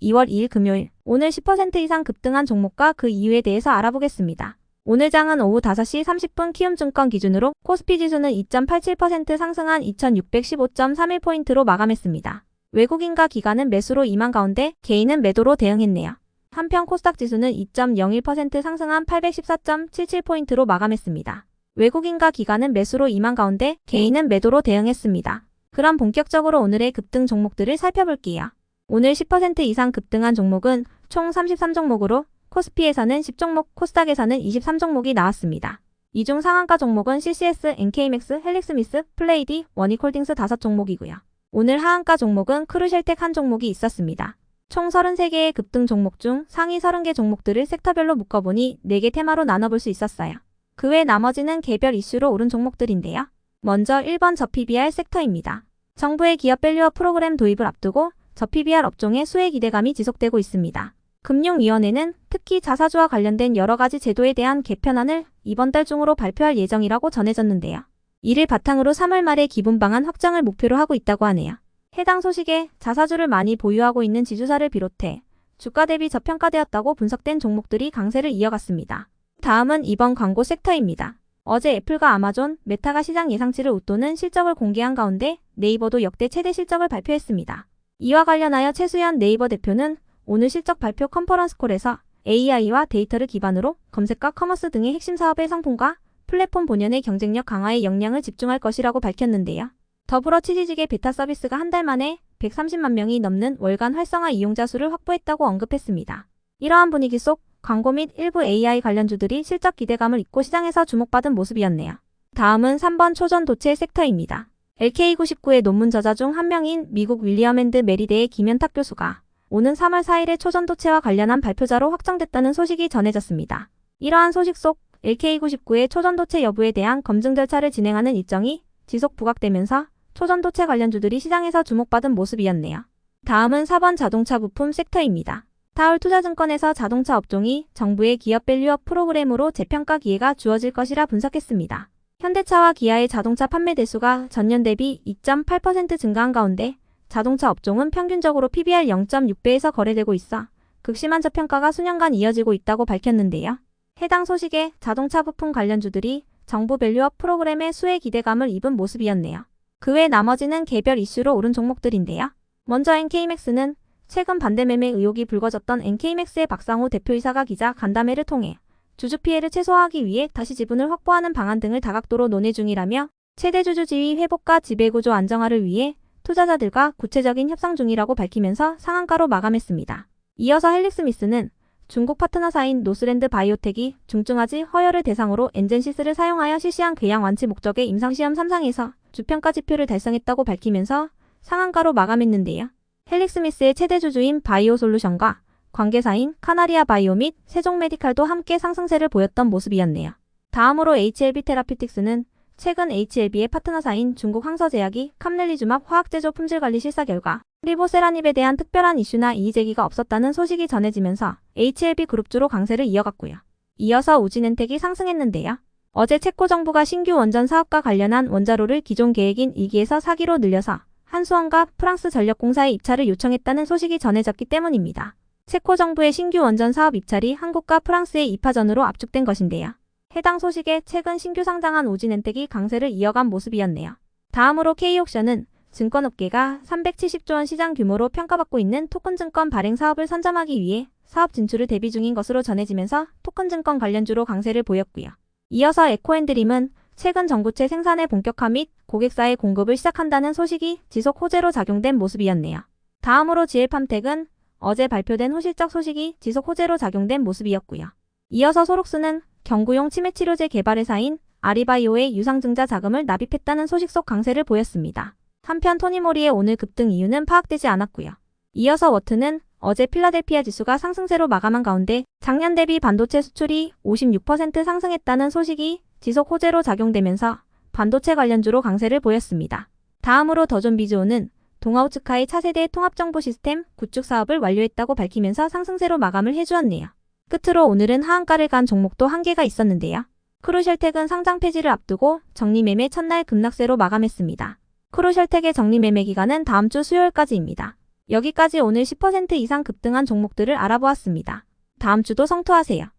2월 2일 금요일, 오늘 10% 이상 급등한 종목과 그 이유에 대해서 알아보겠습니다. 오늘 장은 오후 5시 30분 키움증권 기준으로 코스피 지수는 2.87% 상승한 2615.31포인트로 마감했습니다. 외국인과 기관은 매수로 임한 가운데 개인은 매도로 대응했네요. 한편 코스닥 지수는 2.01% 상승한 814.77포인트로 마감했습니다. 외국인과 기관은 매수로 임한 가운데 개인은 매도로 대응했습니다. 그럼 본격적으로 오늘의 급등 종목들을 살펴볼게요. 오늘 10% 이상 급등한 종목은 총 33종목으로 코스피에서는 10종목, 코스닥에서는 23종목이 나왔습니다. 이 중 상한가 종목은 CCS, NK맥스, 헬릭스미스, 플레이디, 원익홀딩스 5종목이고요. 오늘 하한가 종목은 크루쉘텍 한 종목이 있었습니다. 총 33개의 급등 종목 중 상위 30개 종목들을 섹터별로 묶어보니 4개 테마로 나눠볼 수 있었어요. 그 외 나머지는 개별 이슈로 오른 종목들인데요. 먼저 1번 저PBR 섹터입니다. 정부의 기업 밸류업 프로그램 도입을 앞두고 저PBR 업종의 수혜 기대감이 지속되고 있습니다. 금융위원회는 특히 자사주와 관련된 여러 가지 제도에 대한 개편안을 이번 달 중으로 발표할 예정이라고 전해졌는데요. 이를 바탕으로 3월 말에 기본 방안 확정을 목표로 하고 있다고 하네요. 해당 소식에 자사주를 많이 보유하고 있는 지주사를 비롯해 주가 대비 저평가되었다고 분석된 종목들이 강세를 이어갔습니다. 다음은 이번 광고 섹터입니다. 어제 애플과 아마존, 메타가 시장 예상치를 웃도는 실적을 공개한 가운데 네이버도 역대 최대 실적을 발표했습니다. 이와 관련하여 최수연 네이버 대표는 오늘 실적 발표 컨퍼런스콜에서 AI와 데이터를 기반으로 검색과 커머스 등의 핵심 사업의 성품과 플랫폼 본연의 경쟁력 강화에 역량을 집중할 것이라고 밝혔는데요. 더불어 치지직의 베타 서비스가 한 달 만에 130만 명이 넘는 월간 활성화 이용자 수를 확보했다고 언급했습니다. 이러한 분위기 속 광고 및 일부 AI 관련주들이 실적 기대감을 잇고 시장에서 주목받은 모습이었네요. 다음은 3번 초전도체 섹터입니다. LK99의 논문 저자 중 한 명인 미국 윌리엄 앤드 메리대의 김현탁 교수가 오는 3월 4일에 초전도체와 관련한 발표자로 확정됐다는 소식이 전해졌습니다. 이러한 소식 속 LK99의 초전도체 여부에 대한 검증 절차를 진행하는 일정이 지속 부각되면서 초전도체 관련주들이 시장에서 주목받은 모습이었네요. 다음은 4번 자동차 부품 섹터입니다. 타올투자증권에서 자동차 업종이 정부의 기업 밸류업 프로그램으로 재평가 기회가 주어질 것이라 분석했습니다. 현대차와 기아의 자동차 판매 대수가 전년 대비 2.8% 증가한 가운데 자동차 업종은 평균적으로 PBR 0.6배에서 거래되고 있어 극심한 저평가가 수년간 이어지고 있다고 밝혔는데요. 해당 소식에 자동차 부품 관련주들이 정부 밸류업 프로그램의 수혜 기대감을 입은 모습이었네요. 그 외 나머지는 개별 이슈로 오른 종목들인데요. 먼저 NK맥스는 최근 반대매매 의혹이 불거졌던 NK맥스의 박상호 대표이사가 기자 간담회를 통해 주주 피해를 최소화하기 위해 다시 지분을 확보하는 방안 등을 다각도로 논의 중이라며 최대 주주 지위 회복과 지배구조 안정화를 위해 투자자들과 구체적인 협상 중이라고 밝히면서 상한가로 마감했습니다. 이어서 헬릭스미스는 중국 파트너사인 노스랜드 바이오텍이 중증화지 허혈을 대상으로 엔젠시스를 사용하여 실시한 궤양 완치 목적의 임상시험 3상에서 주평가 지표를 달성했다고 밝히면서 상한가로 마감했는데요. 헬릭스미스의 최대 주주인 바이오솔루션과 관계사인 카나리아 바이오 및 세종메디칼도 함께 상승세를 보였던 모습이었네요. 다음으로 HLB 테라피틱스는 최근 HLB의 파트너사인 중국 항서제약이 캄렐리주맙 화학제조 품질관리 실사 결과 리보세라닙에 대한 특별한 이슈나 이의제기가 없었다는 소식이 전해지면서 HLB 그룹주로 강세를 이어갔고요. 이어서 우진엔텍이 상승했는데요. 어제 체코 정부가 신규 원전 사업과 관련한 원자로를 기존 계획인 2기에서 4기로 늘려서 한수원과 프랑스 전력공사의 입찰을 요청했다는 소식이 전해졌기 때문입니다. 체코 정부의 신규 원전 사업 입찰이 한국과 프랑스의 2파전으로 압축된 것인데요. 해당 소식에 최근 신규 상장한 우진엔텍이 강세를 이어간 모습이었네요. 다음으로 K옥션은 증권업계가 370조 원 시장 규모로 평가받고 있는 토큰증권 발행 사업을 선점하기 위해 사업 진출을 대비 중인 것으로 전해지면서 토큰증권 관련주로 강세를 보였고요. 이어서 에코앤드림은 최근 전구체 생산의 본격화 및 고객사의 공급을 시작한다는 소식이 지속 호재로 작용된 모습이었네요. 다음으로 GL팜텍은 어제 발표된 호실적 소식이 지속 호재로 작용된 모습이었고요. 이어서 소록스는 경구용 치매치료제 개발 회사인 아리바이오의 유상증자 자금을 납입했다는 소식 속 강세를 보였습니다. 한편 토니모리의 오늘 급등 이유는 파악되지 않았고요. 이어서 워트는 어제 필라델피아 지수가 상승세로 마감한 가운데 작년 대비 반도체 수출이 56% 상승했다는 소식이 지속 호재로 작용되면서 반도체 관련주로 강세를 보였습니다. 다음으로 더존비즈오는 동아우츠카의 차세대 통합정보 시스템 구축 사업을 완료했다고 밝히면서 상승세로 마감을 해주었네요. 끝으로 오늘은 하한가를 간 종목도 한 개가 있었는데요. 크루셜텍은 상장 폐지를 앞두고 정리매매 첫날 급락세로 마감했습니다. 크루셜텍의 정리매매 기간은 다음 주 수요일까지입니다. 여기까지 오늘 10% 이상 급등한 종목들을 알아보았습니다. 다음 주도 성투하세요.